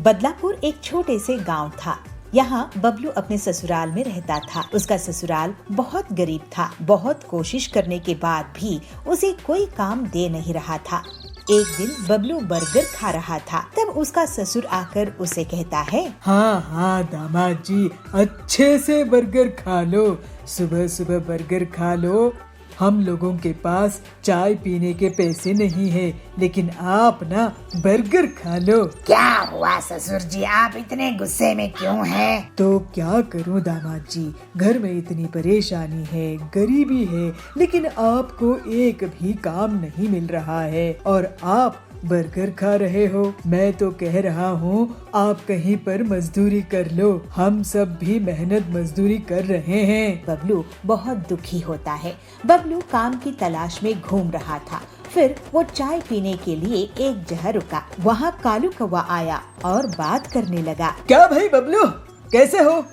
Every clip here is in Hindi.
बदलापुर एक छोटे से गांव था। यहाँ बबलू अपने ससुराल में रहता था। उसका ससुराल बहुत गरीब था। बहुत कोशिश करने के बाद भी उसे कोई काम दे नहीं रहा था। एक दिन बबलू बर्गर खा रहा था, तब उसका ससुर आकर उसे कहता है, हाँ हाँ दामाद जी, अच्छे से बर्गर खा लो, सुबह सुबह बर्गर खा लो। हम लोगों के पास चाय पीने के पैसे नहीं है, लेकिन आप ना बर्गर खा लो। क्या हुआ ससुर जी, आप इतने गुस्से में क्यों हैं? तो क्या करूं दामाद जी, घर में इतनी परेशानी है, गरीबी है, लेकिन आपको एक भी काम नहीं मिल रहा है और आप बर्गर खा रहे हो। मैं तो कह रहा हूँ आप कहीं पर मजदूरी कर लो, हम सब भी मेहनत मजदूरी कर रहे हैं। बबलू बहुत दुखी होता है। बबलू काम की तलाश में घूम रहा था। फिर वो चाय पीने के लिए एक जगह रुका। वहाँ कालू कौवा आया और बात करने लगा। क्या भाई बबलू, कैसे हो?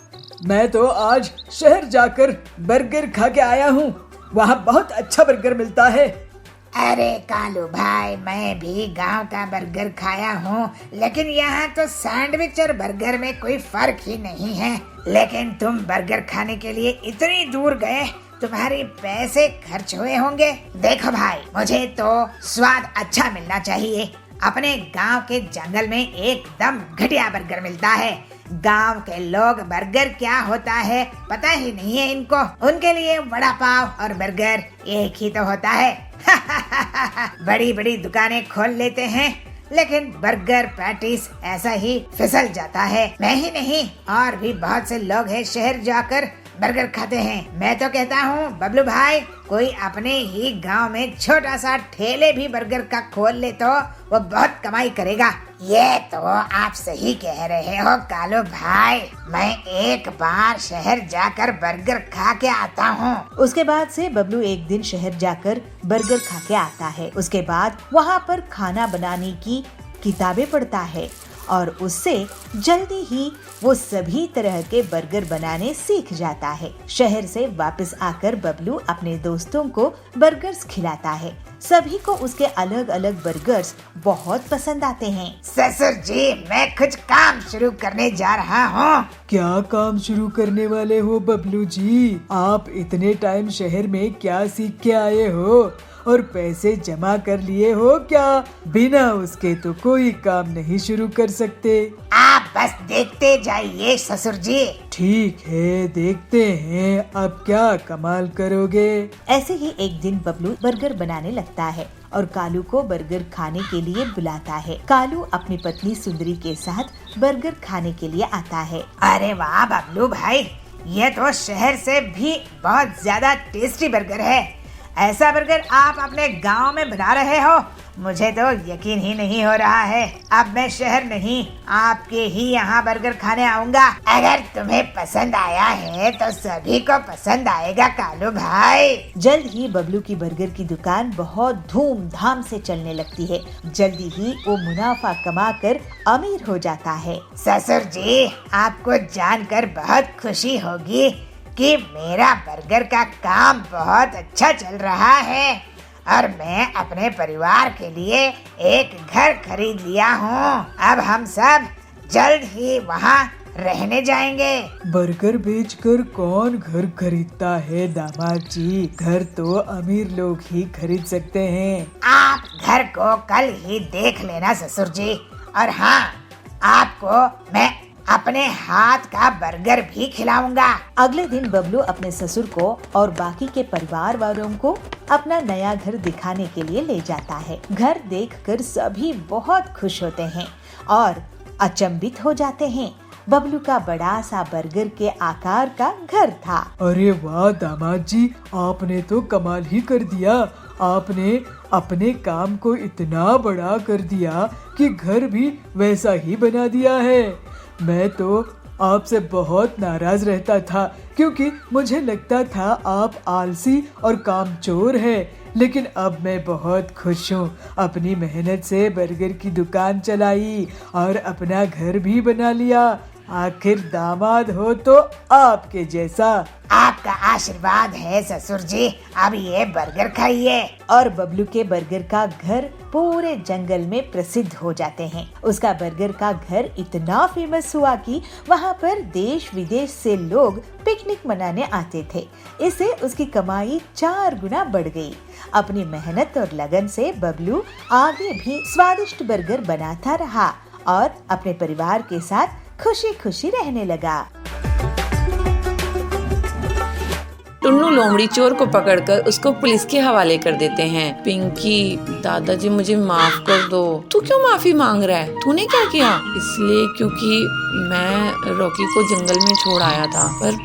मैं तो आज शहर जाकर बर्गर खा के आया हूँ, वहाँ बहुत अच्छा बर्गर मिलता है। अरे कालू भाई, मैं भी गांव का बर्गर खाया हूँ, लेकिन यहाँ तो सैंडविच और बर्गर में कोई फर्क ही नहीं है। लेकिन तुम बर्गर खाने के लिए इतनी दूर गए, तुम्हारे पैसे खर्च हुए होंगे। देखो भाई, मुझे तो स्वाद अच्छा मिलना चाहिए। अपने गांव के जंगल में एकदम घटिया बर्गर मिलता है। गांव के लोग बर्गर क्या होता है पता ही नहीं है इनको। उनके लिए वड़ा पाव और बर्गर एक ही तो होता है। बड़ी बड़ी दुकानें खोल लेते हैं, लेकिन बर्गर पैटीज ऐसा ही फिसल जाता है। मैं ही नहीं, और भी बहुत से लोग हैं शहर जाकर बर्गर खाते हैं। मैं तो कहता हूँ बबलू भाई, कोई अपने ही गांव में छोटा सा ठेले भी बर्गर का खोल ले तो वो बहुत कमाई करेगा। ये तो आप सही कह रहे हो कालू भाई, मैं एक बार शहर जाकर बर्गर खा के आता हूँ। उसके बाद से बबलू एक दिन शहर जाकर बर्गर खा के आता है। उसके बाद वहाँ पर खाना बनाने की किताबें पढ़ता है और उससे जल्दी ही वो सभी तरह के बर्गर बनाने सीख जाता है। शहर से वापस आकर बबलू अपने दोस्तों को बर्गर्स खिलाता है। सभी को उसके अलग अलग बर्गर्स बहुत पसंद आते हैं। ससुर जी, मैं कुछ काम शुरू करने जा रहा हूँ। क्या काम शुरू करने वाले हो बबलू जी? आप इतने टाइम शहर में क्या सीख के आए हो और पैसे जमा कर लिए हो क्या? बिना उसके तो कोई काम नहीं शुरू कर सकते। आप बस देखते जाइए ससुर जी। ठीक है, देखते हैं अब क्या कमाल करोगे। ऐसे ही एक दिन बबलू बर्गर बनाने लगता है और कालू को बर्गर खाने के लिए बुलाता है। कालू अपनी पत्नी सुंदरी के साथ बर्गर खाने के लिए आता है। अरे वाह बबलू भाई, ये तो शहर से भी बहुत ज्यादा टेस्टी बर्गर है। ऐसा बर्गर आप अपने गांव में बना रहे हो, मुझे तो यकीन ही नहीं हो रहा है। अब मैं शहर नहीं, आपके ही यहाँ बर्गर खाने आऊँगा। अगर तुम्हें पसंद आया है तो सभी को पसंद आएगा कालू भाई। जल्द ही बबलू की बर्गर की दुकान बहुत धूमधाम से चलने लगती है। जल्दी ही वो मुनाफा कमाकर अमीर हो जाता है। ससुर जी, आपको जानकर बहुत खुशी होगी कि मेरा बर्गर का काम बहुत अच्छा चल रहा है और मैं अपने परिवार के लिए एक घर खरीद लिया हूँ। अब हम सब जल्द ही वहाँ रहने जाएंगे। बर्गर बेचकर कौन घर खरीदता है दामाद जी? घर तो अमीर लोग ही खरीद सकते हैं। आप घर को कल ही देख लेना ससुर जी। और हाँ, आपको मैं अपने हाथ का बर्गर भी खिलाऊंगा। अगले दिन बबलू अपने ससुर को और बाकी के परिवार वालों को अपना नया घर दिखाने के लिए ले जाता है। घर देखकर सभी बहुत खुश होते हैं और अचंभित हो जाते हैं। बबलू का बड़ा सा बर्गर के आकार का घर था। अरे वाह दामाद जी, आपने तो कमाल ही कर दिया। आपने अपने काम को इतना बड़ा कर दिया कि घर भी वैसा ही बना दिया है। मैं तो आपसे बहुत नाराज रहता था, क्योंकि मुझे लगता था आप आलसी और कामचोर हैं। लेकिन अब मैं बहुत खुश हूँ। अपनी मेहनत से बर्गर की दुकान चलाई और अपना घर भी बना लिया। आखिर दामाद हो तो आपके जैसा। आपका आशीर्वाद है ससुर जी, अब ये बर्गर खाइए। और बबलू के बर्गर का घर पूरे जंगल में प्रसिद्ध हो जाते हैं। उसका बर्गर का घर इतना फेमस हुआ कि वहाँ पर देश विदेश से लोग पिकनिक मनाने आते थे। इससे उसकी कमाई 4 गुना बढ़ गई। अपनी मेहनत और लगन से बबलू आगे भी स्वादिष्ट बर्गर बनाता रहा और अपने परिवार के साथ खुशी खुशी रहने लगा। टुन्नू लोमड़ी चोर को पकड़कर उसको पुलिस के हवाले कर देते हैं। पिंकी, दादाजी मुझे माफ कर दो। तू क्यों माफी मांग रहा है? तूने क्या किया? इसलिए क्योंकि मैं रॉकी को जंगल में छोड़ आया था। पर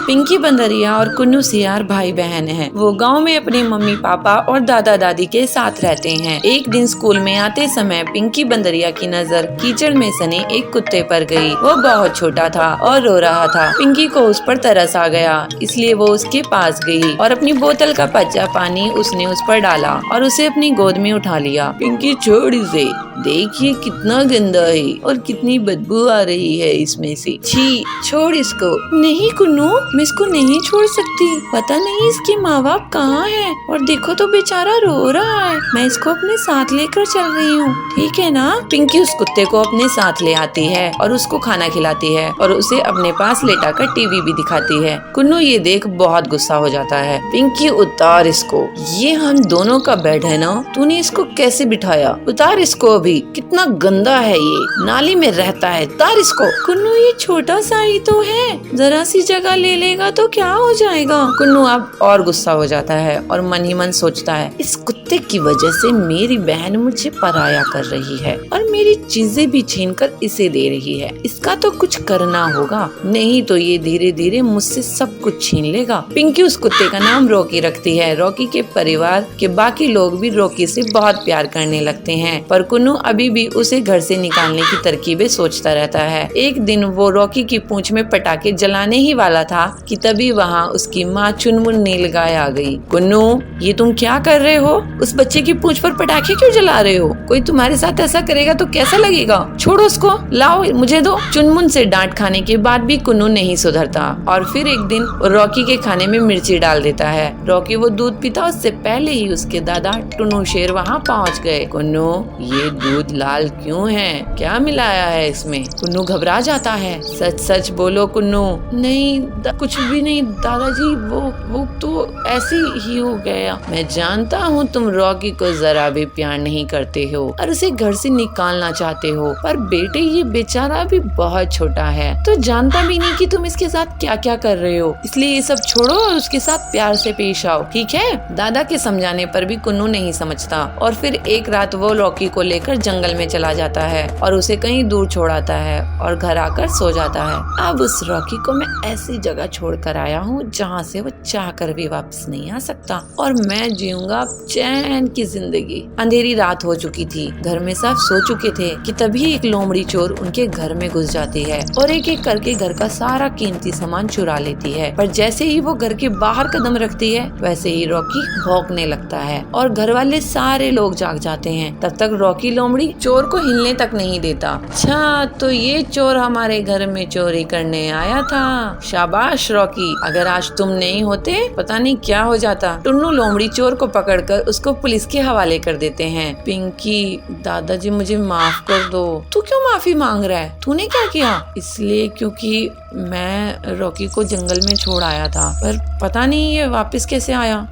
पिंकी बंदरिया और कुन्नू सियार भाई बहन हैं। वो गांव में अपने मम्मी पापा और दादा दादी के साथ रहते हैं। एक दिन स्कूल में आते समय पिंकी बंदरिया की नजर कीचड़ में सने एक कुत्ते पर गई। वो बहुत छोटा था और रो रहा था। पिंकी को उस पर तरस आ गया, इसलिए वो उसके पास गई और अपनी बोतल का कच्चा पानी उसने उस पर डाला और उसे अपनी गोद में उठा लिया। पिंकी छोड़ इसे, देखिए कितना गंदा है और कितनी बदबू आ रही है इसमें से। छी, छोड़ इसको। नहीं कुन्नू, मैं इसको नहीं छोड़ सकती। पता नहीं इसके माँ बाप कहाँ हैं और देखो तो बेचारा रो रहा है। मैं इसको अपने साथ लेकर चल रही हूँ, ठीक है ना? पिंकी उस कुत्ते को अपने साथ ले आती है और उसको खाना खिलाती है और उसे अपने पास लेटाकर टीवी भी दिखाती है। कुन्नू ये देख बहुत गुस्सा हो जाता है। पिंकी, उतार इसको, ये हम दोनों का बेड है ना, तूने इसको कैसे बिठाया? उतार इसको अभी, कितना गंदा है ये, नाली में रहता है, उतार इसको। कुन्नू, ये छोटा सा ही तो है, जरा सी जगह ले लेगा तो क्या हो जाएगा? कुन्नू अब और गुस्सा हो जाता है और मन ही मन सोचता है, इस कुत्ते की वजह से मेरी बहन मुझे पराया कर रही है और मेरी चीजें भी छीन कर इसे दे रही है। इसका तो कुछ करना होगा, नहीं तो ये धीरे धीरे मुझसे सब कुछ छीन लेगा। पिंकी उस कुत्ते का नाम रॉकी रखती है। रॉकी के परिवार के बाकी लोग भी रॉकी से बहुत प्यार करने लगते हैं, पर कुन्नू अभी भी उसे घर से निकालने की तरकीबें सोचता रहता है। एक दिन वो रॉकी की पूंछ में पटाखे जलाने ही वाला था कि तभी वहाँ उसकी माँ चुनमुन नीलगाय आ गई। कुन्नू, ये तुम क्या कर रहे हो? उस बच्चे की पूंछ पर पटाखे क्यों जला रहे हो? कोई तुम्हारे साथ ऐसा करेगा तो कैसा लगेगा? छोड़ो उसको, लाओ मुझे दो। चुनमुन से डांट खाने के बाद भी कुन्नू नहीं सुधरता और फिर एक दिन रॉकी के खाने में मिर्ची डाल देता है। रॉकी वो दूध पीता उससे पहले ही उसके दादा टुन्नू शेर वहाँ पहुँच गए। कुन्नू, ये दूध लाल क्यों है? क्या मिलाया है इसमें? कुन्नू घबरा जाता है। सच सच बोलो कुन्नू। नहीं, कुछ भी नहीं दादाजी, वो तो ऐसे ही हो गया। मैं जानता हूँ तुम रॉकी को जरा भी प्यार नहीं करते हो और उसे घर से निकालना चाहते हो, पर बेटे ये बेचारा भी बहुत छोटा है, तो जानता भी नहीं कि तुम इसके साथ क्या क्या कर रहे हो। इसलिए ये सब छोड़ो और उसके साथ प्यार से पेश आओ, ठीक है? दादा के समझाने पर भी कुन्नू नहीं समझता और फिर एक रात वो रॉकी को लेकर जंगल में चला जाता है और उसे कहीं दूर छोड़ाता है और घर आकर सो जाता है। अब उस रॉकी को मैं ऐसी जगह छोड़ कर आया हूँ जहाँ से वो चाह कर भी वापस नहीं आ सकता और मैं जीऊंगा चैन की जिंदगी। अंधेरी रात हो चुकी थी, घर में सब सो चुके थे कि तभी एक लोमड़ी चोर उनके घर में घुस जाती है और एक एक करके घर का सारा कीमती सामान चुरा लेती है। पर जैसे ही वो घर के बाहर कदम रखती है वैसे ही रॉकी भौंकने लगता है और घर वाले सारे लोग जाग जाते हैं। तब तक रॉकी लोमड़ी चोर को हिलने तक नहीं देता। अच्छा, तो ये चोर हमारे घर में चोरी करने आया था। शाबाश रॉकी, अगर आज तुम नहीं होते पता नहीं क्या हो जाता। टुन्नू लोमड़ी चोर को पकड़कर उसको पुलिस के हवाले कर देते हैं। पिंकी, दादाजी मुझे माफ कर दो। तू क्यों माफी मांग रहा है? तूने क्या किया? इसलिए क्योंकि मैं रॉकी को जंगल में छोड़ आया था, पर पता नहीं ये वापस कैसे आया।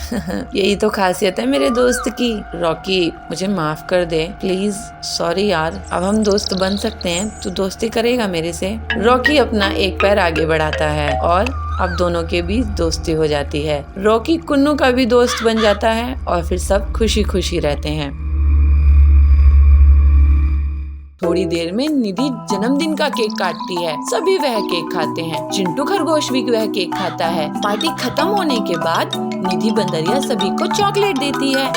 यही तो खासियत है मेरे दोस्त की। रॉकी, मुझे माफ कर दे प्लीज। सॉरी यार, अब हम दोस्त बन सकते हैं, तू दोस्ती करेगा मेरे से? रॉकी अपना एक पैर आगे बढ़ाता है और अब दोनों के बीच दोस्ती हो जाती है। रॉकी कुन्नू का भी दोस्त बन जाता है और फिर सब खुशी खुशी रहते हैं। थोड़ी देर में निधि जन्मदिन का केक काटती है। सभी वह केक खाते हैं। चिंटू खरगोश भी वह केक खाता है। पार्टी खत्म होने के बाद निधि बंदरिया सभी को चॉकलेट देती है।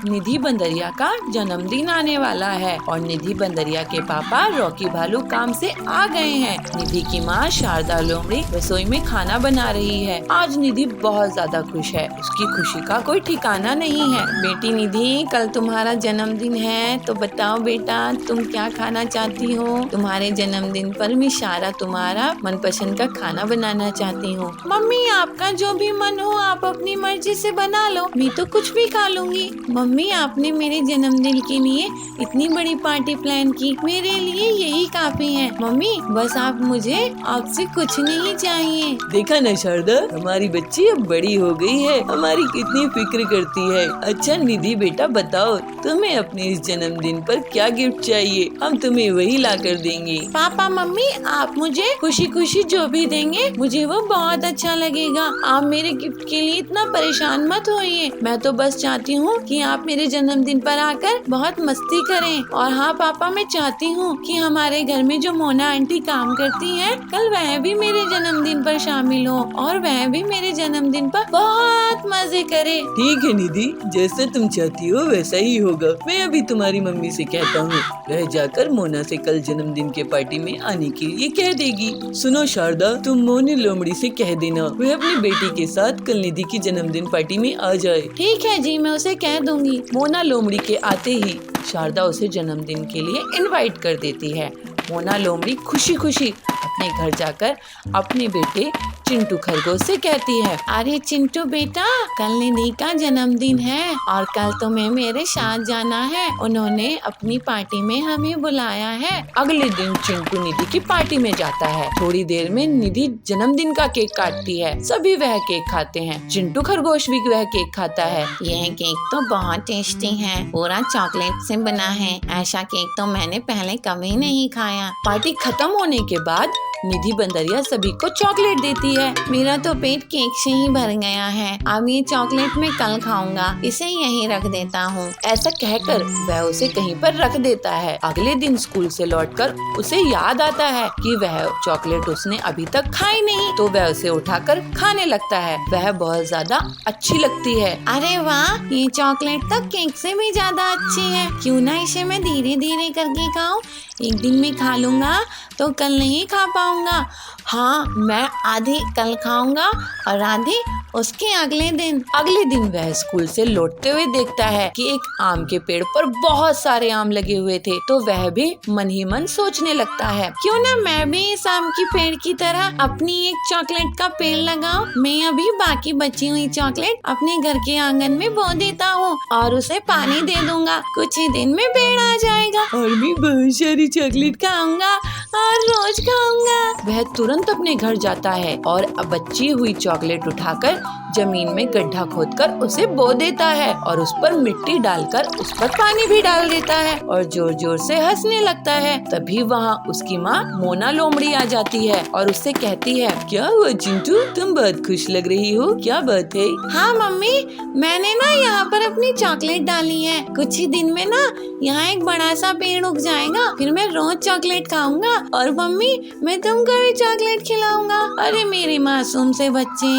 निधि बंदरिया का जन्मदिन आने वाला है और निधि बंदरिया के पापा रॉकी भालू काम से आ गए हैं। निधि की माँ शारदा लोमड़ी रसोई में खाना बना रही है। आज निधि बहुत ज्यादा खुश है, उसकी खुशी का कोई ठिकाना नहीं है। बेटी निधि, कल तुम्हारा जन्मदिन है, तो बताओ बेटा तुम क्या खाना चाहती हो? तुम्हारे जन्मदिन पर मैं सारा तुम्हारा मनपसंद का खाना बनाना चाहती हूँ। मम्मी आपका जो भी मन हो आप अपनी मर्जी से बना लो, मैं तो कुछ भी खा लूंगी। मम्मी आपने मेरे जन्मदिन के लिए इतनी बड़ी पार्टी प्लान की, मेरे लिए यही काफी है। मम्मी बस आप मुझे आपसे कुछ नहीं चाहिए। देखा न शारदा, हमारी बच्ची अब बड़ी हो गई है, हमारी कितनी फिक्र करती है। अच्छा निधि बेटा बताओ, तुम्हें अपने इस जन्मदिन पर क्या गिफ्ट चाहिए? हम तुम्हें वही ला कर देंगे। पापा मम्मी आप मुझे खुशी खुशी जो भी देंगे मुझे वो बहुत अच्छा लगेगा। आप मेरे गिफ्ट के लिए इतना परेशान मत होइए। मैं तो बस चाहती हूँ कि आप मेरे जन्मदिन पर आकर बहुत मस्ती करें। और हाँ पापा, मैं चाहती हूँ कि हमारे घर में जो मोना आंटी काम करती हैं, कल वह भी मेरे जन्मदिन पर शामिल हो और वह भी मेरे जन्मदिन पर बहुत मजे करे। ठीक है निधि, जैसा तुम चाहती हो वैसा ही होगा। मैं अभी तुम्हारी मम्मी से कहता हूँ, वह जाकर मोना से कल जन्मदिन के पार्टी में आने के लिए कह देगी। सुनो शारदा, तुम मोनी लोमड़ी से कह देना वह अपनी बेटी के साथ कल निधि की जन्मदिन पार्टी में आ जाए। ठीक है जी, मैं उसे कह दूंगी। मोना लोमड़ी के आते ही शारदा उसे जन्मदिन के लिए इनवाइट कर देती है। मोना लोमड़ी खुशी खुशी अपने घर जाकर अपने बेटे चिंटू खरगोश से कहती है, अरे चिंटू बेटा, कल निधि का जन्मदिन है और कल तुम्हें मेरे साथ जाना है। उन्होंने अपनी पार्टी में हमें बुलाया है। अगले दिन चिंटू निधि की पार्टी में जाता है। थोड़ी देर में निधि जन्मदिन का केक काटती है। सभी वह केक खाते हैं। चिंटू खरगोश भी वह केक खाता है। यह केक तो बहुत टेस्टी है, पूरा चॉकलेट से बना है। ऐसा केक तो मैंने पहले कभी नहीं खाया। पार्टी खत्म होने के बाद निधि बंदरिया सभी को चॉकलेट देती है। मेरा तो पेट केक से ही भर गया है, अब ये चॉकलेट मैं कल खाऊंगा, इसे यहीं रख देता हूँ। ऐसा कहकर वह उसे कहीं पर रख देता है। अगले दिन स्कूल से लौटकर उसे याद आता है कि वह चॉकलेट उसने अभी तक खाई नहीं, तो वह उसे उठाकर खाने लगता है। वह बहुत ज्यादा अच्छी लगती है। अरे वाह, ये चॉकलेट तो केक से भी ज्यादा अच्छी है। क्यों ना इसे मैं धीरे धीरे करके खाऊं? एक दिन में खा लूंगा तो कल नहीं खा पाऊंगा। हाँ, मैं आधी कल खाऊंगा और आधी उसके अगले दिन। अगले दिन वह स्कूल से लौटते हुए देखता है कि एक आम के पेड़ पर बहुत सारे आम लगे हुए थे, तो वह भी मन ही मन सोचने लगता है, क्यों ना मैं भी इस आम की पेड़ की तरह अपनी एक चॉकलेट का पेड़ लगाऊं। मैं अभी बाकी बची हुई चॉकलेट अपने घर के आंगन में बो देता हूँ और उसे पानी दे दूंगा। कुछ ही दिन में पेड़ आ जाएगा और मैं बहुत सारी चॉकलेट खाऊंगा और रोज खाऊंगा। वह तुरंत अपने घर जाता है और बची हुई चॉकलेट उठाकर जमीन में गड्ढा खोदकर उसे बो देता है और उस पर मिट्टी डालकर उस पर पानी भी डाल देता है और जोर जोर से हंसने लगता है। तभी वहाँ उसकी माँ मोना लोमड़ी आ जाती है और उससे कहती है, क्या हुआ चिंटू, तुम बहुत खुश लग रही हो, क्या बात है? हाँ मम्मी, मैंने ना यहाँ पर अपनी चॉकलेट डाली है। कुछ ही दिन में ना यहाँ एक बड़ा सा पेड़ उग जाएगा, फिर मैं रोज चॉकलेट खाऊंगा और मम्मी मैं तुमको भी चॉकलेट खिलाऊंगा। अरे मेरे मासूम से बच्चे,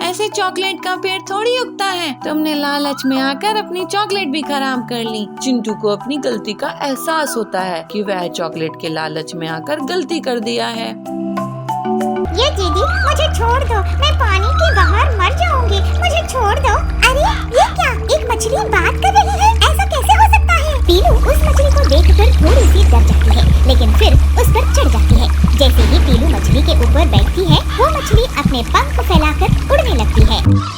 ऐसे चॉकलेट का पेड़ थोड़ी उगता है। तुमने लालच में आकर अपनी चॉकलेट भी खराब कर ली। चिंटू को अपनी गलती का एहसास होता है कि वह चॉकलेट के लालच में आकर गलती कर दिया है। ये दीदी, मुझे छोड़ दो, मैं पानी के बाहर मर जाऊंगी, मुझे छोड़ दो। अरे ये क्या, एक मछली बात कर रही है, ऐसा कैसे हो सकता है? पीलू उस मछली को देखकर थोड़ी सी डर जाती है, लेकिन फिर उस पर चढ़ जाती है। जैसे ही पीलू मछली के ऊपर बैठती है, वो मछली अपने पंख फैलाकर उड़ने लगती है।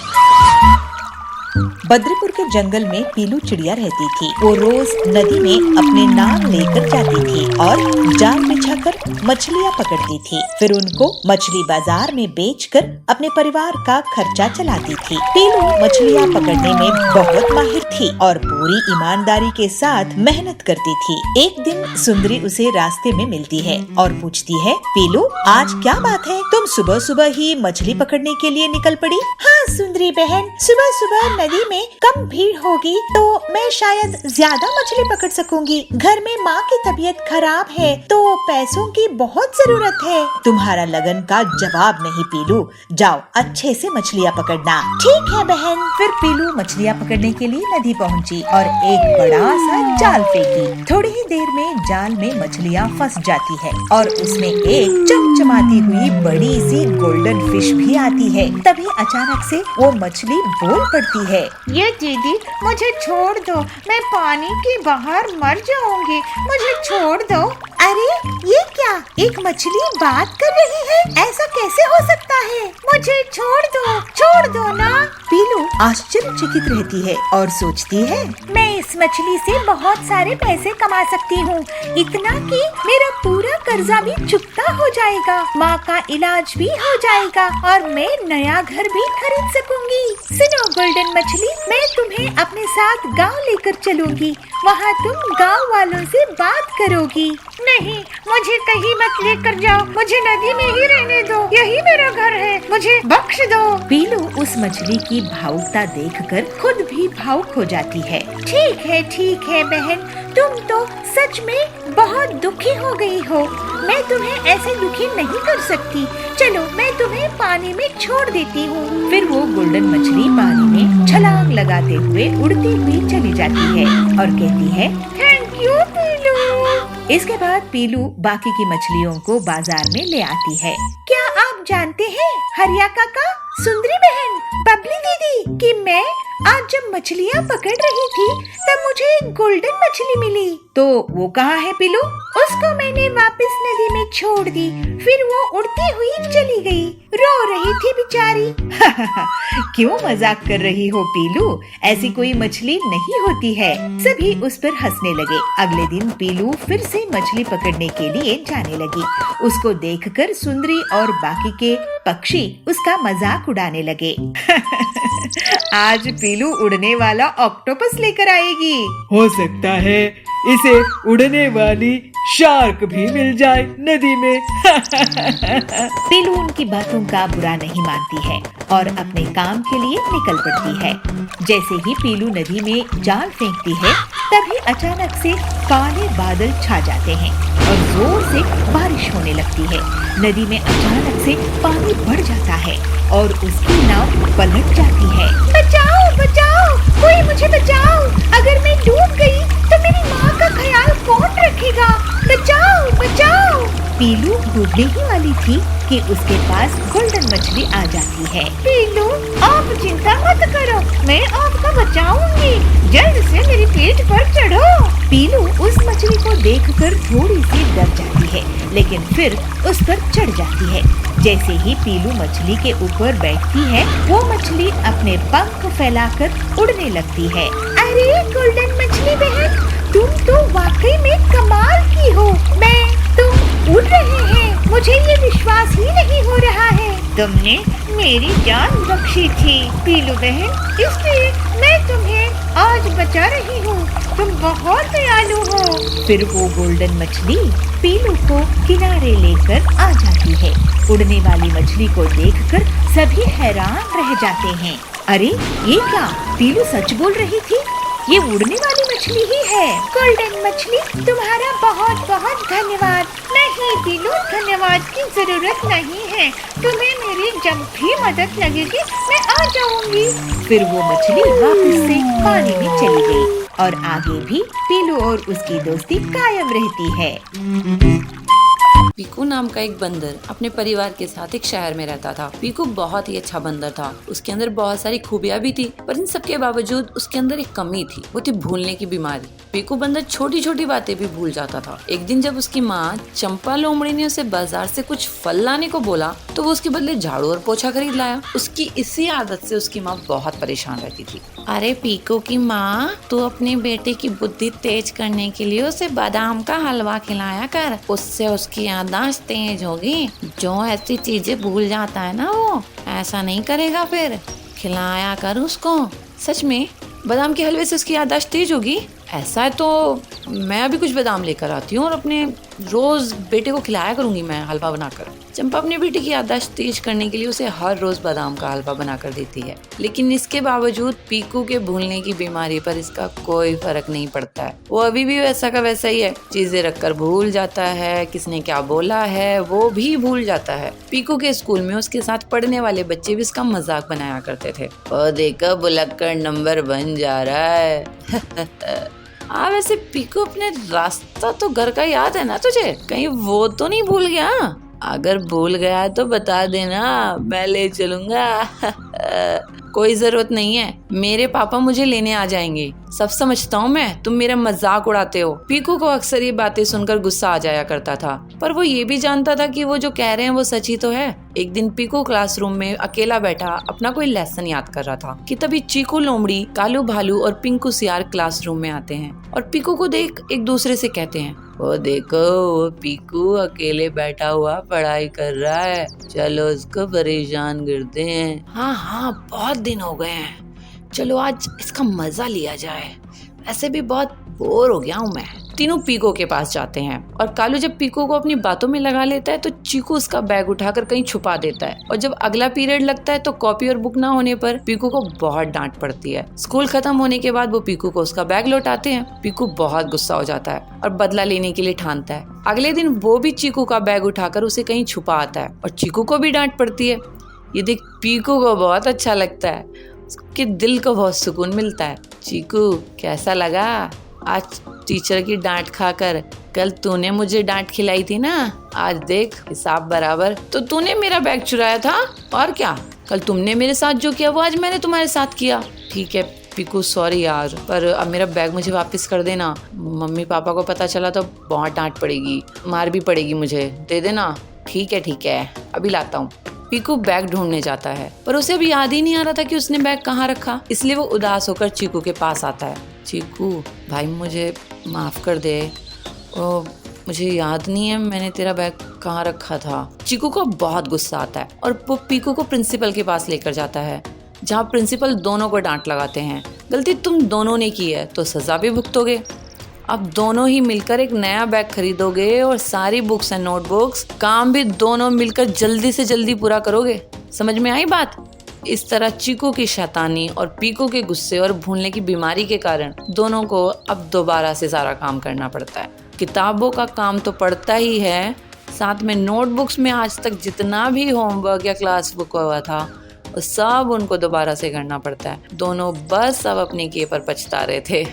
बद्रीपुर के जंगल में पीलू चिड़िया रहती थी। वो रोज नदी में अपने नाव लेकर जाती थी और जाल बिछाकर मछलियाँ पकड़ती थी। फिर उनको मछली बाजार में बेचकर अपने परिवार का खर्चा चलाती थी। पीलू मछलियाँ पकड़ने में बहुत माहिर थी और पूरी ईमानदारी के साथ मेहनत करती थी। एक दिन सुंदरी उसे रास्ते में मिलती है और पूछती है, पीलू आज क्या बात है, तुम सुबह सुबह ही मछली पकड़ने के लिए निकल पड़ी? हाँ सुंदरी बहन, सुबह सुबह नदी में कम भीड़ होगी तो मैं शायद ज्यादा मछली पकड़ सकूंगी। घर में माँ की तबीयत खराब है तो पैसों की बहुत जरूरत है। तुम्हारा लगन का जवाब नहीं पीलू, जाओ अच्छे से मछलियाँ पकड़ना। ठीक है बहन। फिर पीलू मछलियाँ पकड़ने के लिए नदी पहुँची और एक बड़ा सा जाल फेंकी। थोड़ी ही देर में जाल में मछलियाँ फंस जाती है और उसमें एक चमचमाती हुई बड़ी सी गोल्डन फिश भी आती है। तभी अचानक से वो मछली बोल पड़ती है, ये दीदी मुझे छोड़ दो, मैं पानी के बाहर मर जाऊंगी, मुझे छोड़ दो। अरे ये क्या, एक मछली बात कर रही है, ऐसा कैसे हो सकता है? मुझे छोड़ दो ना। पीलू आश्चर्यचकित रहती है और सोचती है, मैं इस मछली से बहुत सारे पैसे कमा सकती हूँ, इतना कि मेरा पूरा कर्जा भी चुकता हो जाएगा, माँ का इलाज भी हो जाएगा और मैं नया घर भी खरीद सकूंगी। सुनो गोल्डन मछली, मैं तुम्हें अपने साथ गांव लेकर चलूंगी, वहाँ तुम गांव वालों से बात करोगी। नहीं, मुझे कहीं मत लेकर जाओ, मुझे नदी में ही रहने दो, यही मेरा घर है, मुझे बख्श दो। पीलू उस मछली की भावुकता देखकर खुद भी भावुक हो जाती है। ठीक है बहन, तुम तो सच में बहुत दुखी हो गई हो, मैं तुम्हें ऐसे दुखी नहीं कर सकती, चलो मैं तुम्हें पानी में छोड़ देती हूँ। फिर वो गोल्डन मछली पानी में छलांग लगाते हुए उड़ती हुई चली जाती है और कहती है, थैंक यू पीलू। इसके बाद पीलू बाकी की मछलियों को बाजार में ले आती है। क्या आप जानते हैं हरिया काका, सुंदरी बहन, बबली दीदी, कि मैं आज जब मछलियाँ पकड़ रही थी तब मुझे एक गोल्डन मछली मिली। तो वो कहाँ है पीलू? उसको मैंने वापस नदी में छोड़ दी, फिर वो उड़ती हुई चली गई, रो रही थी बेचारी। क्यों मजाक कर रही हो पीलू? ऐसी कोई मछली नहीं होती है। सभी उस पर हंसने लगे। अगले दिन पीलू फिर से मछली पकड़ने के लिए जाने लगी। उसको देखकर सुंदरी और बाकी के पक्षी उसका मजाक उड़ाने लगे। आज पीलू उड़ने वाला ऑक्टोपस लेकर आएगी। हो सकता है इसे उड़ने वाली शार्क भी मिल जाए नदी में। पीलू उनकी बातों का बुरा नहीं मानती है और अपने काम के लिए निकल पड़ती है। जैसे ही पीलू नदी में जाल फेंकती है, तभी अचानक से काले बादल छा जाते हैं और जोर से बारिश होने लगती है। नदी में अचानक से पानी बढ़ जाता है और उसकी नाव पलट जाती है। बचाओ बचाओ, कोई मुझे बचाओ, अगर मैं डूब गई तो मेरी माँ का ख्याल कौन रखेगा, बचाओ बचाओ। पीलू डूबने ही वाली थी कि उसके पास गोल्डन मछली आ जाती है। पीलू, आप चिंता मत करो, मैं आपको बचाऊंगी, जल्द से मेरी पीठ पर चढ़ो। पीलू उस मछली को देखकर थोड़ी सी डर जाती है, लेकिन फिर उस पर चढ़ जाती है। जैसे ही पीलू मछली के ऊपर बैठती है, वो मछली अपने पंख फैलाकर उड़ने लगती है। अरे गोल्डन मछली बहन, तुम तो वाकई में कमाल की हो, तुम उड़ रहे हैं, मुझे ये विश्वास ही नहीं हो रहा है। तुमने मेरी जान बख्शी थी पीलू बहन, इसलिए मैं तुम्हें आज बचा रही हूँ, तुम बहुत दयालु हो। फिर वो गोल्डन मछली पीलू को किनारे लेकर आ जाती है। उड़ने वाली मछली को देखकर सभी हैरान रह जाते हैं। अरे ये क्या, पीलू सच बोल रही थी, ये उड़ने वाली मछली ही है। गोल्डन मछली, तुम्हारा बहुत बहुत धन्यवाद। नहीं पीलू, धन्यवाद की जरूरत नहीं है, तुम्हें मेरी जब भी मदद लगेगी मैं आ जाऊंगी। फिर वो मछली वापस से पानी में चली गई और आगे भी पीलू और उसकी दोस्ती कायम रहती है। पीकू नाम का एक बंदर अपने परिवार के साथ एक शहर में रहता था। पीकू बहुत ही अच्छा बंदर था, उसके अंदर बहुत सारी खूबियां भी थी, पर इन सबके बावजूद उसके अंदर एक कमी थी, वो थी भूलने की बीमारी। पीकू बंदर छोटी छोटी बातें भी भूल जाता था। एक दिन जब उसकी माँ चंपा लोमड़ी ने उसे बाजार से कुछ फल लाने को बोला, तो वो उसके बदले झाड़ू और पोछा खरीद लाया। उसकी इसी आदत से उसकी माँ बहुत परेशान रहती थी। अरे पीकू की माँ, तू अपने बेटे की बुद्धि तेज करने के लिए उसे बादाम का हलवा खिलाया कर, उससे उसकी याददाश्त तेज होगी। जो ऐसी चीजें भूल जाता है ना, वो ऐसा नहीं करेगा, फिर खिलाया कर उसको। सच में बादाम के हलवे से उसकी याददाश्त तेज होगी? ऐसा है तो मैं अभी कुछ बादाम लेकर आती हूँ और अपने रोज बेटे को खिलाया करूंगी मैं हलवा बनाकर। चंपा अपने बेटे की याददाश्त तेज करने के लिए उसे हर रोज बादाम का हलवा बनाकर देती है, लेकिन इसके बावजूद पीकू के भूलने की बीमारी पर इसका कोई फर्क नहीं पड़ता है। वो अभी भी वैसा का वैसा ही है, चीजें रखकर भूल जाता है, किसने क्या बोला है वो भी भूल जाता है। पीकू के स्कूल में उसके साथ पढ़ने वाले बच्चे भी इसका मजाक बनाया करते थे। ओ देखो बुलक्कड़ नंबर 1 जा रहा है। वैसे पीकू अपने रास्ता तो घर का याद है ना तुझे? कहीं वो तो नहीं भूल गया? अगर भूल गया तो बता देना, मैं ले चलूंगा। कोई जरूरत नहीं है, मेरे पापा मुझे लेने आ जाएंगे। सब समझता हूँ मैं, तुम मेरा मजाक उड़ाते हो। पीकू को अक्सर ये बातें सुनकर गुस्सा आ जाया करता था, पर वो ये भी जानता था कि वो जो कह रहे हैं वो सच ही तो है। एक दिन पीकू क्लासरूम में अकेला बैठा अपना कोई लेसन याद कर रहा था कि तभी चीकू लोमड़ी, कालू भालू और पिंकू सियार क्लासरूम में आते हैं और पीकू को देख एक दूसरे से कहते हैं, वो देखो वो पीकू अकेले बैठा हुआ पढ़ाई कर रहा है, चलो उसको परेशान करते हैं। हाँ बहुत दिन हो गए हैं, चलो आज इसका मजा लिया जाए, ऐसे भी बहुत बोर हो गया हूँ मैं। तीनों पीकू के पास जाते हैं और कालू जब पीकू को अपनी बातों में लगा लेता है तो चीकू उसका बैग उठाकर कहीं छुपा देता है और जब अगला पीरियड लगता है तो कॉपी और बुक ना होने पर पीकू को बहुत डांट पड़ती है। स्कूल खत्म होने के बाद वो पीकू को उसका बैग लौटाते हैं। पीकू बहुत गुस्सा हो जाता है और बदला लेने के लिए ठानता है। अगले दिन वो भी चीकू का बैग उठाकर उसे कहीं छुपा आता है और चीकू को भी डांट पड़ती है। ये देख पीकू को बहुत अच्छा लगता है, उसके दिल को बहुत सुकून मिलता है। चीकू कैसा लगा आज टीचर की डांट खाकर? कल तूने मुझे डांट खिलाई थी ना, आज देख हिसाब बराबर। तो तूने मेरा बैग चुराया था और क्या? कल तुमने मेरे साथ जो किया वो आज मैंने तुम्हारे साथ किया। ठीक है पीकू सॉरी यार, पर अब मेरा बैग मुझे वापस कर देना, मम्मी पापा को पता चला तो बहुत डांट पड़ेगी, मार भी पड़ेगी मुझे, दे देना। ठीक है अभी लाता हूँ। पीकू बैग ढूंढने जाता है पर उसे अब याद ही नहीं आ रहा था कि उसने बैग कहाँ रखा, इसलिए वो उदास होकर चीकू के पास आता है। चीकू भाई मुझे माफ कर दे, मुझे याद नहीं है मैंने तेरा बैग कहाँ रखा था। चीकू को बहुत गुस्सा आता है और वो पीकू को प्रिंसिपल के पास लेकर जाता है, जहाँ प्रिंसिपल दोनों को डांट लगाते हैं। गलती तुम दोनों ने की है तो सजा भी भुगतोगे। अब दोनों ही मिलकर एक नया बैग खरीदोगे और सारी बुक्स एंड नोटबुक्स काम भी दोनों मिलकर जल्दी से जल्दी पूरा करोगे। समझ में आई बात? इस तरह चीकू की शैतानी और पीकू के गुस्से और भूलने की बीमारी के कारण दोनों को अब दोबारा से सारा काम करना पड़ता है। किताबों का काम तो पड़ता ही है, साथ में नोटबुक्स में आज तक जितना भी होमवर्क या क्लास बुक हुआ था वो सब उनको दोबारा से करना पड़ता है। दोनों बस अब अपने किए पर पछता रहे थे।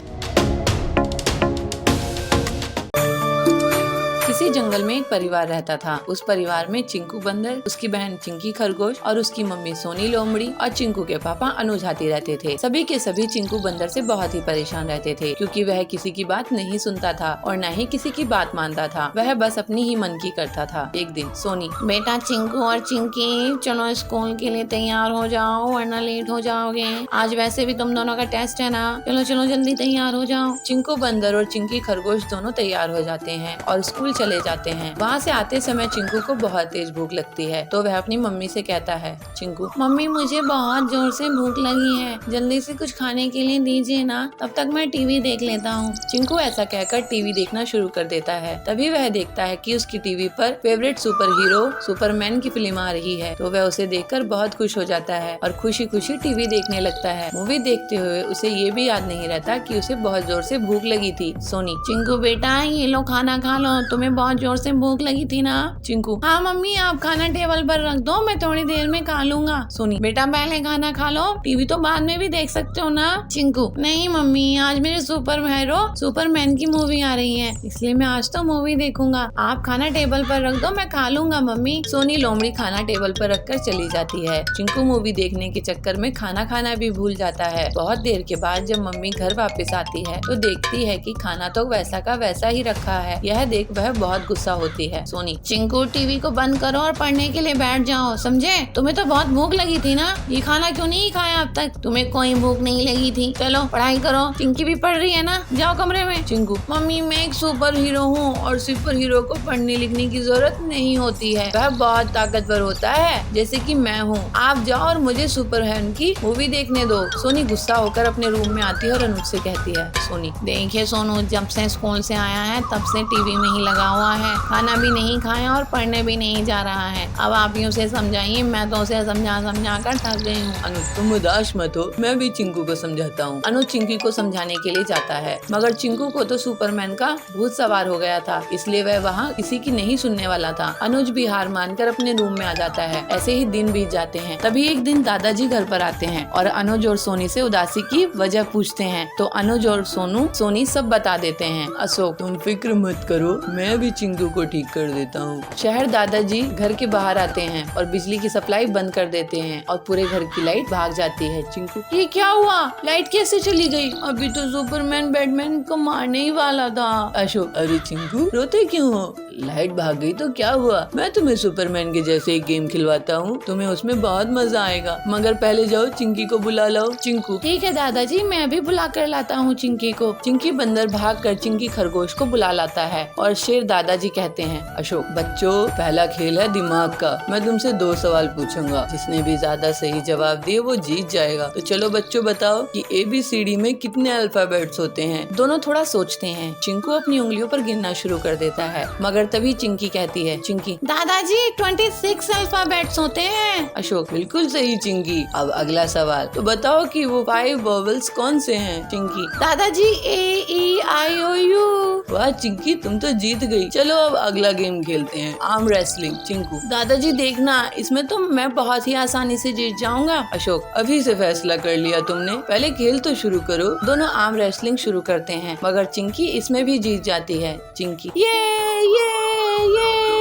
किसी जंगल में एक परिवार रहता था। उस परिवार में चिंकू बंदर, उसकी बहन चिंकी खरगोश और उसकी मम्मी सोनी लोमड़ी और चिंकू के पापा अनु हाथी रहते थे। सभी के सभी चिंकू बंदर से बहुत ही परेशान रहते थे क्योंकि वह किसी की बात नहीं सुनता था और न ही किसी की बात मानता था। वह बस अपनी ही मन की करता था। एक दिन सोनी, बेटा चिंकू और चिंकी चलो स्कूल के लिए तैयार हो जाओ वरना लेट हो जाओगे, आज वैसे भी तुम दोनों का टेस्ट है ना, चलो चलो जल्दी तैयार हो जाओ। चिंकू बंदर और चिंकी खरगोश दोनों तैयार हो जाते हैं और स्कूल चले जाते हैं। वहाँ से आते समय चिंकू को बहुत तेज भूख लगती है तो वह अपनी मम्मी से कहता है, चिंकू मम्मी मुझे बहुत जोर से भूख लगी है, जल्दी से कुछ खाने के लिए दीजिए ना, तब तक मैं टीवी देख लेता हूँ। चिंकू ऐसा कहकर टीवी देखना शुरू कर देता है। तभी वह देखता है कि उसकी टीवी पर फेवरेट सुपर हीरो सुपरमैन की फिल्म आ रही है तो वह उसे देखकर बहुत खुश हो जाता है और खुशी खुशी टीवी देखने लगता है। मूवी देखते हुए उसे ये भी याद नहीं रहता कि उसे बहुत जोर से भूख लगी थी। सोनी, चिंकू बेटा ये लो खाना खा लो, तुम्हें बहुत जोर से भूख लगी थी ना। चिंकू, हाँ मम्मी आप खाना टेबल पर रख दो, मैं थोड़ी देर में खा लूंगा। सोनी, बेटा पहले खाना खा लो, टीवी तो बाद में भी देख सकते हो ना। चिंकू, नहीं मम्मी आज मेरे सुपर हीरो सुपरमैन की मूवी आ रही है इसलिए मैं आज तो मूवी देखूंगा, आप खाना टेबल पर रख दो मैं खा लूंगा मम्मी। सोनी लोमड़ी खाना टेबल पर रखकर चली जाती है। चिंकू मूवी देखने के चक्कर में खाना खाना भी भूल जाता है। बहुत देर के बाद जब मम्मी घर वापस आती है तो देखती है कि खाना तो वैसा का वैसा ही रखा है। यह देख वह बहुत गुस्सा होती है। सोनी, चिंकू टीवी को बंद करो और पढ़ने के लिए बैठ जाओ, समझे? तुम्हें तो बहुत भूख लगी थी ना, ये खाना क्यों नहीं खाया अब तक? तुम्हें कोई भूख नहीं लगी थी? चलो पढ़ाई करो, चिंकी भी पढ़ रही है ना, जाओ कमरे में। चिंकू, मम्मी मैं एक सुपर हीरो हूँ और सुपर हीरो को पढ़ने लिखने की जरूरत नहीं होती है, वह बहुत ताकतवर होता है जैसे कि मैं हूँ। आप जाओ और मुझे सुपरमैन की मूवी देखने दो। सोनी गुस्सा होकर अपने रूम में आती है और अनुज से कहती है। सोनी, देखिए सोनू, जब से स्कूल से आया है तब से टीवी में ही लगा हुआ है, खाना भी नहीं खाया और पढ़ने भी नहीं जा रहा है। अब आप ही उसे समझाइए, मैं तो उसे समझा कर थक गई हूँ। अनुज, तुम उदास मत हो, मैं भी चिंकू को समझाता हूँ। अनुज चिंकी को समझाने के लिए जाता है, मगर चिंकू को तो सुपरमैन का भूत सवार हो गया था, इसलिए वह वहाँ किसी की नहीं सुनने वाला था। अनुज भी हार मानकर अपने रूम में आ जाता है। ऐसे ही दिन बीत जाते हैं। तभी एक दिन दादाजी घर पर आते हैं और अनुज और सोनी से उदासी की वजह पूछते हैं, तो अनुज और सोनी सब बता देते हैं। अशोक, तुम फिक्र मत करो, मैं भी चिंकू को ठीक कर देता हूँ। शहर दादाजी घर के बाहर आते हैं और बिजली की सप्लाई बंद कर देते हैं और पूरे घर की लाइट भाग जाती है। चिंकू, ये क्या हुआ? लाइट कैसे चली गई? अभी तो सुपरमैन बैटमैन को मारने ही वाला था। अशोक, अरे चिंकू रोते क्यों हो? लाइट भाग गई तो क्या हुआ, मैं तुम्हें सुपरमैन के जैसे एक गेम खिलवाता हूँ, तुम्हें उसमें बहुत मजा आएगा। मगर पहले जाओ चिंकी को बुला लाओ। चिंकू, ठीक है दादाजी, मैं अभी बुला कर लाता हूँ चिंकी को। चिंकी बंदर भागकर चिंकी खरगोश को बुला लाता है और शेर दादाजी कहते हैं। अशोक, बच्चों पहला खेल है दिमाग का, मैं तुमसे 2 सवाल पूछूंगा, जिसने भी ज्यादा सही जवाब दिए वो जीत जाएगा। तो चलो बच्चों बताओ कि ABCD में कितने अल्फाबेट्स होते हैं? दोनों थोड़ा सोचते हैं। चिंकू अपनी उंगलियों पर गिनना शुरू कर देता है, मगर तभी चिंकी कहती है। चिंकी, दादाजी 26 अल्फाबेट्स होते हैं। अशोक, बिल्कुल सही चिंकी। अब अगला सवाल, तो बताओ कि वो 5 वोवेल्स कौन से हैं? चिंकी, दादाजी AEIOU। वाह चिंकी, तुम तो जीत गई। चलो अब अगला गेम खेलते हैं, आर्म रेसलिंग। चिंकू, दादाजी देखना, इसमें तो मैं बहुत ही आसानी से जीत जाऊंगा। अशोक, अभी से फैसला कर लिया तुमने, पहले खेल तो शुरू करो। दोनों आर्म रेसलिंग शुरू करते हैं, मगर चिंकी इसमें भी जीत जाती है। चिंकी, ये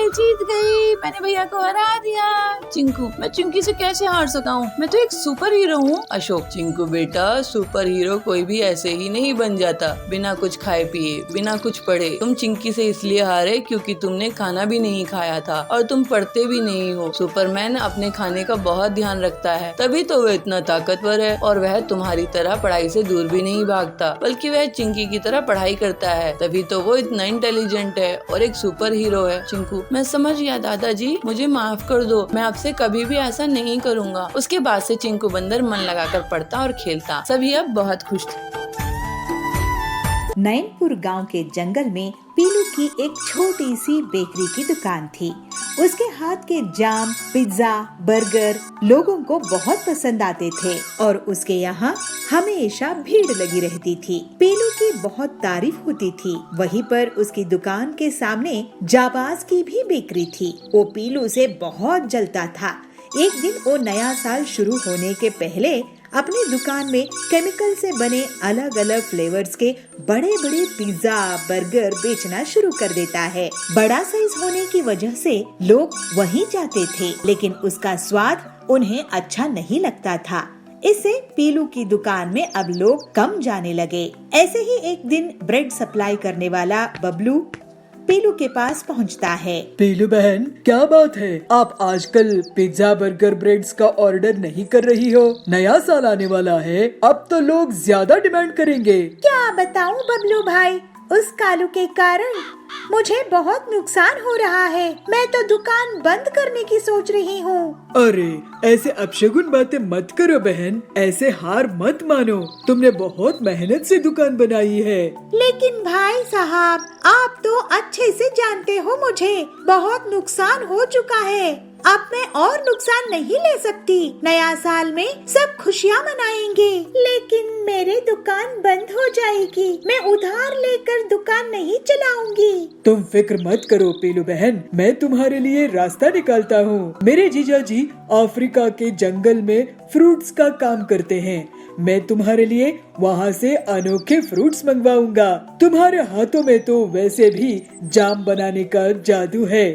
जीत गई, मैंने भैया को हरा दिया। चिंकू, मैं चिंकी से कैसे हार सकता हूँ, मैं तो एक सुपर हीरो हूँ। अशोक, चिंकू बेटा, सुपर हीरो कोई भी ऐसे ही नहीं बन जाता बिना कुछ खाए पिए, बिना कुछ पढ़े। तुम चिंकी से इसलिए हारे क्योंकि तुमने खाना भी नहीं खाया था और तुम पढ़ते भी नहीं हो। सुपरमैन अपने खाने का बहुत ध्यान रखता है, तभी तो वह इतना ताकतवर है और वह तुम्हारी तरह पढ़ाई से दूर भी नहीं भागता, बल्कि वह चिंकी की तरह पढ़ाई करता है, तभी तो वो इतना इंटेलिजेंट है और एक सुपर हीरो है। चिंकू, मैं समझ गया दादाजी, मुझे माफ कर दो, मैं आपसे कभी भी ऐसा नहीं करूँगा। उसके बाद से चिंकू बंदर मन लगाकर पढ़ता और खेलता। सभी अब बहुत खुश थे। नैनपुर गांव के जंगल में पीलू की एक छोटी सी बेकरी की दुकान थी। उसके हाथ के जाम, पिज्जा, बर्गर लोगों को बहुत पसंद आते थे और उसके यहाँ हमेशा भीड़ लगी रहती थी। पीलू की बहुत तारीफ होती थी। वहीं पर उसकी दुकान के सामने जाबाज की भी बेकरी थी। वो पीलू से बहुत जलता था। एक दिन वो नया साल शुरू होने के पहले अपनी दुकान में केमिकल से बने अलग अलग फ्लेवर्स के बड़े बड़े पिज्जा, बर्गर बेचना शुरू कर देता है। बड़ा साइज होने की वजह से लोग वहीं जाते थे, लेकिन उसका स्वाद उन्हें अच्छा नहीं लगता था। इससे पीलू की दुकान में अब लोग कम जाने लगे। ऐसे ही एक दिन ब्रेड सप्लाई करने वाला बबलू पीलू के पास पहुंचता है। पीलू बहन, क्या बात है, आप आजकल पिज्जा, बर्गर, ब्रेड्स का ऑर्डर नहीं कर रही हो? नया साल आने वाला है, अब तो लोग ज्यादा डिमांड करेंगे। क्या बताऊं बबलू भाई, उस कालू के कारण मुझे बहुत नुकसान हो रहा है। मैं तो दुकान बंद करने की सोच रही हूँ। अरे ऐसे अपशगुन बातें मत करो बहन, ऐसे हार मत मानो। तुमने बहुत मेहनत से दुकान बनाई है। लेकिन भाई साहब, आप तो अच्छे से जानते हो मुझे बहुत नुकसान हो चुका है। अब मैं और नुकसान नहीं ले सकती। नया साल में सब खुशियाँ मनाएंगे, लेकिन मेरी दुकान बंद हो जाएगी। मैं उधार लेकर दुकान नहीं चलाऊंगी। तुम फिक्र मत करो पीलू बहन, मैं तुम्हारे लिए रास्ता निकालता हूँ। मेरे जीजा जी अफ्रीका के जंगल में फ्रूट्स का काम करते हैं। मैं तुम्हारे लिए वहाँ से अनोखे फ्रूट्स मंगवाऊंगा। तुम्हारे हाथों में तो वैसे भी जाम बनाने का जादू है,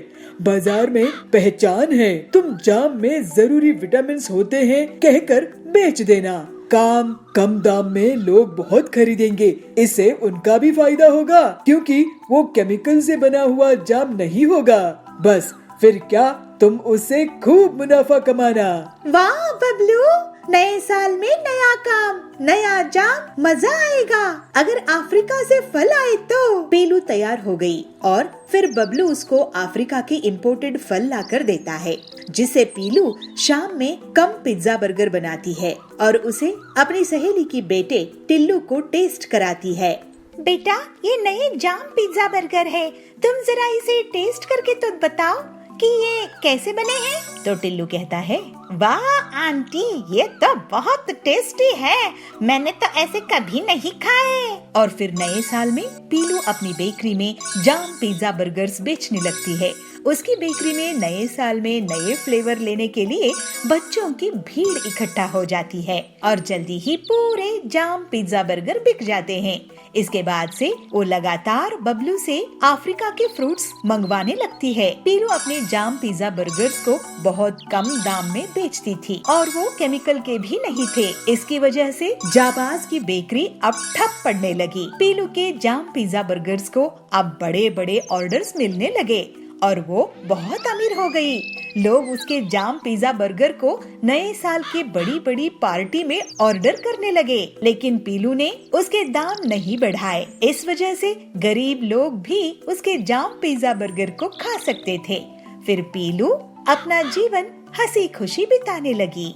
बाजार में पहचान है। तुम जाम में जरूरी विटामिन होते हैं कहकर बेच देना। काम कम दाम में लोग बहुत खरीदेंगे। इससे उनका भी फायदा होगा क्योंकि वो केमिकल से बना हुआ जाम नहीं होगा। बस फिर क्या, तुम उससे खूब मुनाफा कमाना। वाह बबलू, नए साल में नया काम, नया जाम, मजा आएगा। अगर अफ्रीका से फल आए तो। पीलू तैयार हो गई और फिर बबलू उसको अफ्रीका के इम्पोर्टेड फल लाकर देता है, जिसे पीलू शाम में कम पिज्जा बर्गर बनाती है और उसे अपनी सहेली की बेटे टिल्लू को टेस्ट कराती है। बेटा, ये नए जाम पिज्जा बर्गर है, तुम जरा इसे टेस्ट करके तो बताओ कि ये कैसे बने हैं। तो टिल्लू कहता है, वाह आंटी, ये तो बहुत टेस्टी है, मैंने तो ऐसे कभी नहीं खाए। और फिर नए साल में पीलू अपनी बेकरी में जाम पिज्जा बर्गर्स बेचने लगती है। उसकी बेकरी में नए साल में नए फ्लेवर लेने के लिए बच्चों की भीड़ इकट्ठा हो जाती है और जल्दी ही पूरे जाम पिज्जा बर्गर बिक जाते हैं। इसके बाद से वो लगातार बबलू से अफ्रीका के फ्रूट्स मंगवाने लगती है। पीलू अपने जाम पिज्जा बर्गर्स को बहुत कम दाम में बेचती थी और वो केमिकल के भी नहीं थे। इसकी वजह से जाबाज की बेकरी अब ठप पड़ने लगी। पीलू के जाम पिज्जा बर्गर्स को अब बड़े बड़े ऑर्डर्स मिलने लगे और वो बहुत अमीर हो गई। लोग उसके जाम पिज्जा बर्गर को नए साल की बड़ी बड़ी पार्टी में ऑर्डर करने लगे, लेकिन पीलू ने उसके दाम नहीं बढ़ाए। इस वजह से गरीब लोग भी उसके जाम पिज्जा बर्गर को खा सकते थे। फिर पीलू अपना जीवन हंसी खुशी बिताने लगी।